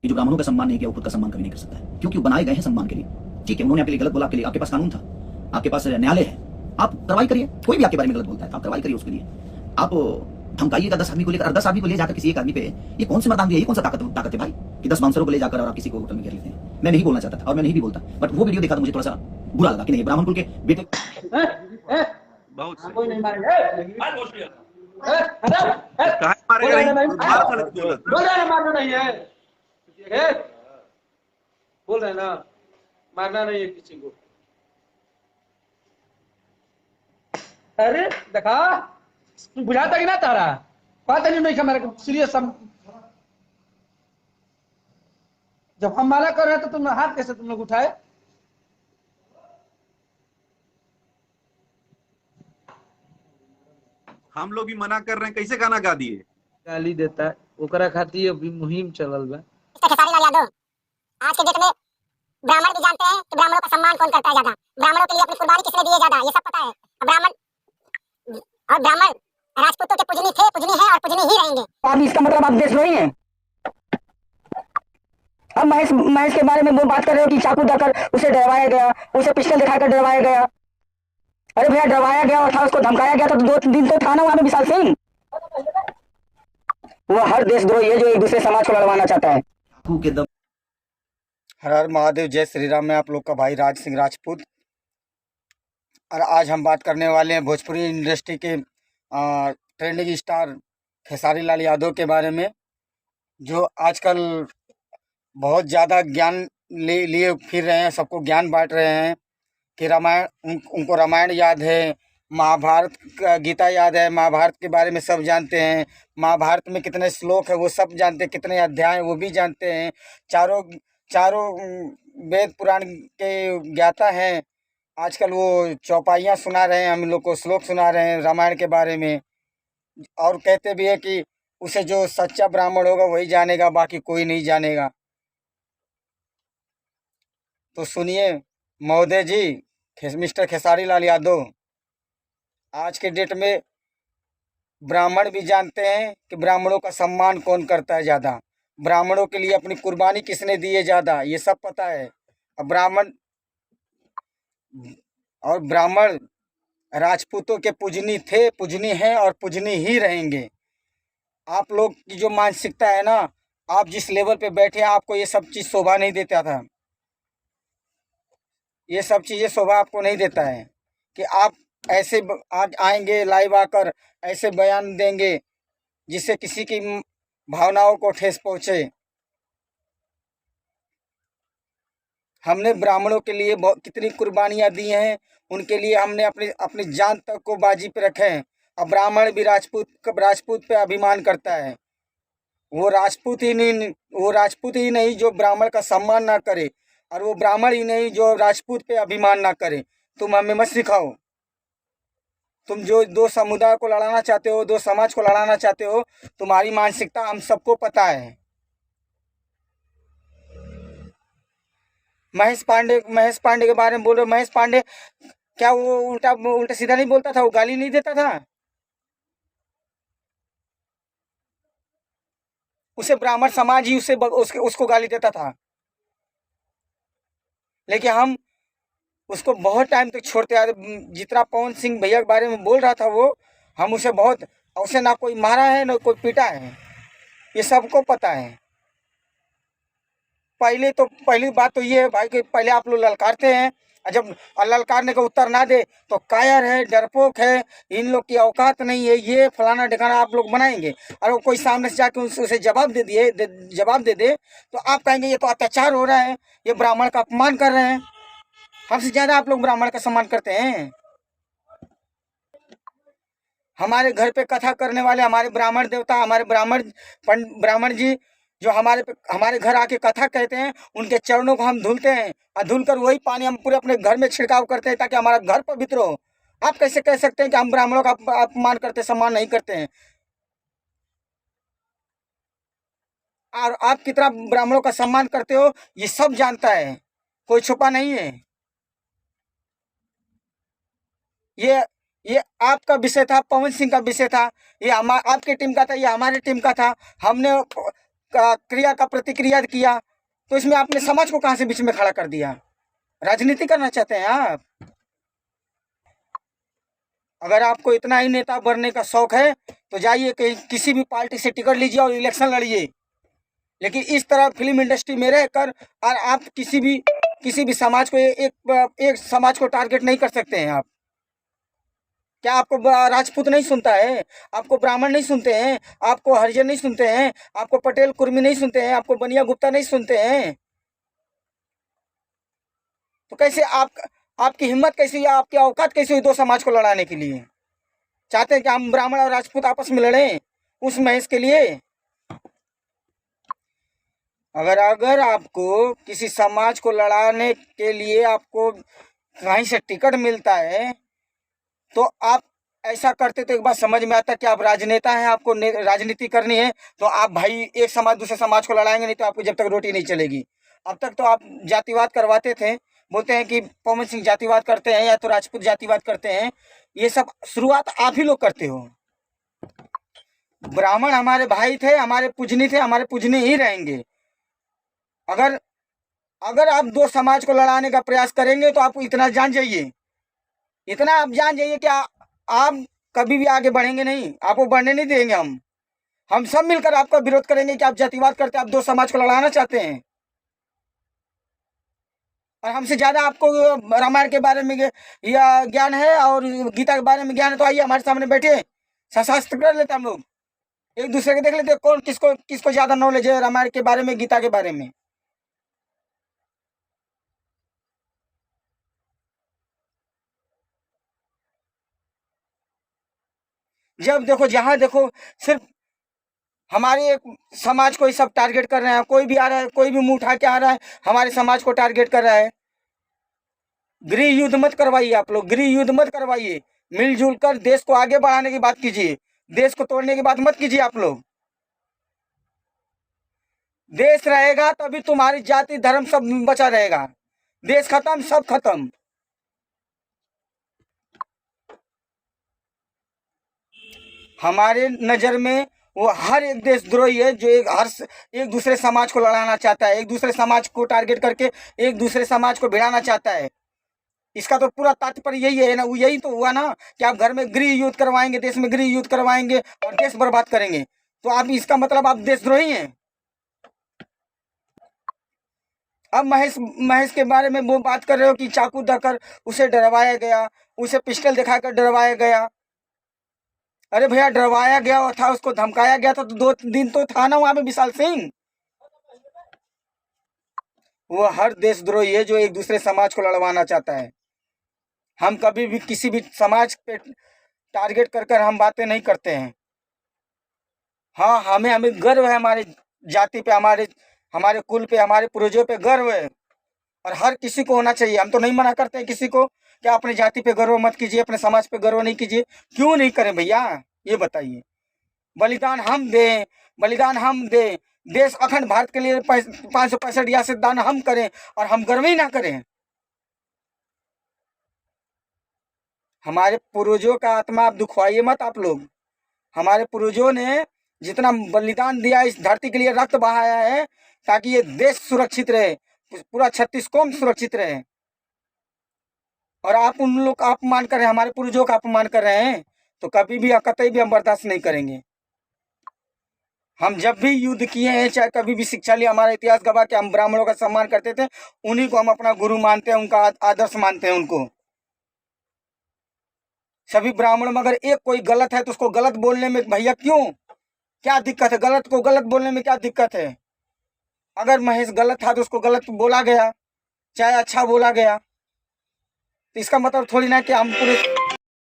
कि जो ब्राह्मणों का सम्मान नहीं किया वो खुद का सम्मान कभी नहीं कर सकता है, क्योंकि वो बनाए गए हैं सम्मान के लिए। ठीक है, उन्होंने आपके लिए गलत बोला, आपके लिए, आपके पास कानून था, आपके पास न्यायालय है, आप कार्रवाई करिए। कोई भी आपके बारे में गलत बोलता है तो आप कार्रवाई करिए उसके लिए। आप धमकाइएगा 10 आदमी को लेकर, 10 आदमी को ले जाकर किसी एक आदमी पे, ये कौन सी मर्दानगी है, ये कौन सा ताकत है भाई कि 10 बाउंसरों को ले जाकर और आप किसी को होटल में घेर लेते हैं। मैं नहीं बोलना चाहता था और मैं नहीं भी बोलता, बट वो वीडियो देखा तो मुझे थोड़ा सा बुरा लगा कि नहीं, ब्राह्मण कुल के बेटे बहुत सही। कोई नहीं मारेगा। काहे मारेगा नहीं? मार पड़े बोलत। बोल रहे हैं मारना नहीं है, बोल रहे हैं ना मारना नहीं है किसी को। अरे देखा बुझाता कि ना तारा बात नहीं हमारे सीरियस। जब हम माला कर रहे हैं तो तुम हाथ कैसे तुम लोग उठाए? हम लोग भी मना कर रहे हैं, कैसे गाना गा दिए? गाली देता है ओकरा खातिर अभी मुहिम चलल बा। खेसारी लाल यादव आज के डेट में ब्राह्मण भी जानते हैं कि ब्राह्मणों का सम्मान कौन करता है ज्यादा, ब्राह्मणों के लिए अपनी कुर्बानी किसने दी है ज्यादा, ये सब पता है। ब्राह्मण राजपूतों के पूजनी थे, पूजनी है और पूजनी ही रहेंगे। आप इसका मतलब आप देशद्रोही हैं। अब महेश के बारे में वो बात कर रहे हो कि चाकू देकर उसे डरवाया गया, उसे पिस्टल दिखाकर डरवाया गया। अरे भैया डरवाया गया और था, उसको धमकाया गया तो 2 दिन तो था ना वहां पे विशाल सिंह। वो हर देशद्रोही है जो एक दूसरे समाज को लड़वाना चाहता है। हर हर महादेव, जय श्री राम। मैं आप लोग का भाई राज सिंह राजपूत, और आज हम बात करने वाले हैं भोजपुरी इंडस्ट्री के ट्रेंडिंग स्टार खेसारी लाल यादव के बारे में, जो आजकल बहुत ज़्यादा ज्ञान लिए फिर रहे हैं, सबको ज्ञान बांट रहे हैं कि रामायण उनको रामायण याद है, महाभारत गीता याद है, महाभारत के बारे में सब जानते हैं, महाभारत में कितने श्लोक है वो सब जानते हैं, कितने अध्याय वो भी जानते हैं, चारों वेद पुराण के ज्ञाता हैं। आजकल वो चौपाइयाँ सुना रहे हैं, हम लोग को श्लोक सुना रहे हैं रामायण के बारे में, और कहते भी है कि उसे जो सच्चा ब्राह्मण होगा वही जानेगा, बाकी कोई नहीं जानेगा। तो सुनिए महोदय जी, मिस्टर खेसारी लाल यादव, आज के डेट में ब्राह्मण भी जानते हैं कि ब्राह्मणों का सम्मान कौन करता है ज़्यादा, ब्राह्मणों के लिए अपनी कुर्बानी किसने दी है ज़्यादा, ये सब पता है। अब ब्राह्मण राजपूतों के पूजनी थे, पूजनी हैं और पूजनी ही रहेंगे। आप लोग की जो मानसिकता है ना, आप जिस लेवल पे बैठे हैं, आपको ये सब चीज़ शोभा नहीं देता था, ये सब चीज़ें शोभा आपको नहीं देता है कि आप ऐसे आज आएंगे लाइव आकर ऐसे बयान देंगे जिससे किसी की भावनाओं को ठेस पहुँचे। हमने ब्राह्मणों के लिए बहुत कितनी कुर्बानियाँ दी हैं, उनके लिए हमने अपनी जान तक को बाजी पे रखे हैं। अब ब्राह्मण भी राजपूत पे अभिमान करता है। वो राजपूत ही नहीं जो ब्राह्मण का सम्मान ना करे, और वो ब्राह्मण ही नहीं जो राजपूत पे अभिमान ना करे। तुम हमें मत सिखाओ। तुम जो 2 समुदाय को लड़ाना चाहते हो, 2 समाज को लड़ाना चाहते हो, तुम्हारी मानसिकता हम सबको पता है। महेश पांडे के बारे में बोल रहे हो। महेश पांडे क्या वो उल्टा सीधा नहीं बोलता था, वो गाली नहीं देता था? उसे ब्राह्मण समाज ही उसको गाली देता था, लेकिन हम उसको बहुत टाइम तक छोड़ते आ रहे। जितना पवन सिंह भैया के बारे में बोल रहा था वो, हम उसे ना कोई मारा है ना कोई पीटा है, ये सबको पता है। पहली बात तो ये है भाई कि पहले आप लोग ललकारते हैं, और जब ललकारने का उत्तर ना दे तो कायर है, डरपोक है, इन लोग की औकात नहीं है, ये फलाना ठिकाना आप लोग बनाएंगे। और वो कोई सामने से जाके उसे जवाब दे दे तो आप कहेंगे ये तो अत्याचार हो रहा है, ये ब्राह्मण का अपमान कर रहे हैं। हमसे ज़्यादा आप लोग ब्राह्मण का सम्मान करते हैं। हमारे घर पे कथा करने वाले हमारे ब्राह्मण देवता, हमारे ब्राह्मण जी जो हमारे घर आके कथा कहते हैं, उनके चरणों को हम धुलते हैं, और धुलकर वही पानी हम पूरे अपने घर में छिड़काव करते हैं ताकि हमारा घर पवित्र हो। आप कैसे कह सकते हैं कि हम ब्राह्मणों का अपमान करते, सम्मान नहीं करते हैं? और आप कितना ब्राह्मणों का सम्मान करते हो ये सब जानता है, कोई छुपा नहीं है। ये आपका विषय था, पवन सिंह का विषय था, ये आपकी टीम का था, ये हमारी टीम का था। हमने क्रिया का प्रतिक्रिया किया, तो इसमें आपने समाज को कहाँ से बीच में खड़ा कर दिया? राजनीति करना चाहते हैं आप? अगर आपको इतना ही नेता बनने का शौक है तो जाइए कहीं किसी भी पार्टी से टिकट लीजिए और इलेक्शन लड़िए, लेकिन इस तरह फिल्म इंडस्ट्री में रहकर और आप किसी भी समाज को एक समाज को टारगेट नहीं कर सकते हैं आप। क्या आपको राजपूत नहीं सुनता है? आपको ब्राह्मण नहीं सुनते हैं? आपको हरिजन नहीं सुनते हैं? आपको पटेल कुर्मी नहीं सुनते हैं? आपको बनिया गुप्ता नहीं सुनते हैं? तो कैसे आपकी हिम्मत कैसी है, आपकी औकात कैसी हुई दो समाज को लड़ाने के लिए? चाहते हैं कि हम ब्राह्मण और राजपूत आपस में लड़ें उस महेश के लिए? अगर आपको किसी समाज को लड़ाने के लिए आपको कहीं से टिकट मिलता है तो आप ऐसा करते तो एक बात समझ में आता कि आप राजनेता हैं, आपको राजनीति करनी है, तो आप भाई एक समाज दूसरे समाज को लड़ाएंगे, नहीं तो आपको जब तक रोटी नहीं चलेगी। अब तक तो आप जातिवाद करवाते थे, बोलते हैं कि पवन सिंह जातिवाद करते हैं या तो राजपूत जातिवाद करते हैं। ये सब शुरुआत आप ही लोग करते हो। ब्राह्मण हमारे भाई थे, हमारे पूजनी थे, हमारे पूजनी ही रहेंगे। अगर आप दो समाज को लड़ाने का प्रयास करेंगे तो आप इतना जान जाइए कि आप कभी भी आगे बढ़ेंगे नहीं, आपको बढ़ने नहीं देंगे। हम सब मिलकर आपका विरोध करेंगे कि आप जातिवाद करते, आप दो समाज को लड़ाना चाहते हैं। और हमसे ज़्यादा आपको रामायण के बारे में या ज्ञान है और गीता के बारे में ज्ञान है तो आइए हमारे सामने बैठिए, शास्त्र कर लेते हम लोग, एक दूसरे के देख लेते कौन किसको ज़्यादा नॉलेज है रामायण के बारे में, गीता के बारे में। जब देखो जहाँ देखो सिर्फ हमारे समाज को ही सब टारगेट कर रहे हैं। कोई भी आ रहा है, कोई भी मुंह उठा के आ रहा है, हमारे समाज को टारगेट कर रहा है। गृह युद्ध मत करवाइए आप लोग, गृह युद्ध मत करवाइए। मिलजुल कर देश को आगे बढ़ाने की बात कीजिए, देश को तोड़ने की बात मत कीजिए आप लोग। देश रहेगा तभी तुम्हारी जाति धर्म सब बचा रहेगा। देश खत्म, सब खत्म। हमारे नज़र में वो हर एक देशद्रोही है जो एक दूसरे समाज को लड़ाना चाहता है, एक दूसरे समाज को टारगेट करके एक दूसरे समाज को भिड़ाना चाहता है। इसका तो पूरा तात्पर्य यही है ना, यही तो हुआ ना कि आप घर में गृह युद्ध करवाएंगे, देश में गृह युद्ध करवाएंगे और देश बर्बाद करेंगे। तो आप इसका मतलब आप देशद्रोही हैं। अब महेश के बारे में वो बात कर रहे हो कि चाकू देकर उसे डरवाया गया, उसे पिस्टल दिखाकर डरवाया गया। अरे भैया, डरवाया गया था, उसको धमकाया गया था तो 2 दिन तो था ना वहां पे विशाल सिंह। वो हर देशद्रोही है जो एक दूसरे समाज को लड़वाना चाहता है। हम कभी भी किसी भी समाज पे टारगेट कर हम बातें नहीं करते हैं। हाँ, हमें गर्व है हमारी जाति पे, हमारे कुल पे, हमारे पूर्वजों पे गर्व है और हर किसी को होना चाहिए। हम तो नहीं मना करते हैं किसी को कि अपनी जाति पे गर्व मत कीजिए, अपने समाज पे गर्व नहीं कीजिए। क्यों नहीं करें भैया, ये बताइए। बलिदान हम दें, देश अखंड भारत के लिए 565 रियासत दान हम करें और हम गर्व ही ना करें। हमारे पूर्वजों का आत्मा आप दुखवाइए मत आप लोग। हमारे पूर्वजों ने जितना बलिदान दिया, इस धरती के लिए रक्त बहाया है ताकि ये देश सुरक्षित रहे, पूरा 36 कौम सुरक्षित रहे। और आप उन लोग का अपमान कर रहे हैं, हमारे पूर्वजों का अपमान कर रहे हैं, तो कभी भी कतई भी हम बर्दाश्त नहीं करेंगे। हम जब भी युद्ध किए हैं, चाहे कभी भी शिक्षा लिया, हमारा इतिहास गवाह कि हम ब्राह्मणों का सम्मान करते थे, उन्हीं को हम अपना गुरु मानते हैं, उनका आदर्श मानते हैं उनको। सभी ब्राह्मण में अगर एक कोई गलत है तो उसको गलत बोलने में भैया क्यों, क्या दिक्कत है? गलत को गलत बोलने में क्या दिक्कत है? अगर महेश गलत था तो उसको गलत बोला गया, चाहे अच्छा बोला गया, तो इसका मतलब थोड़ी ना कि हम पूरे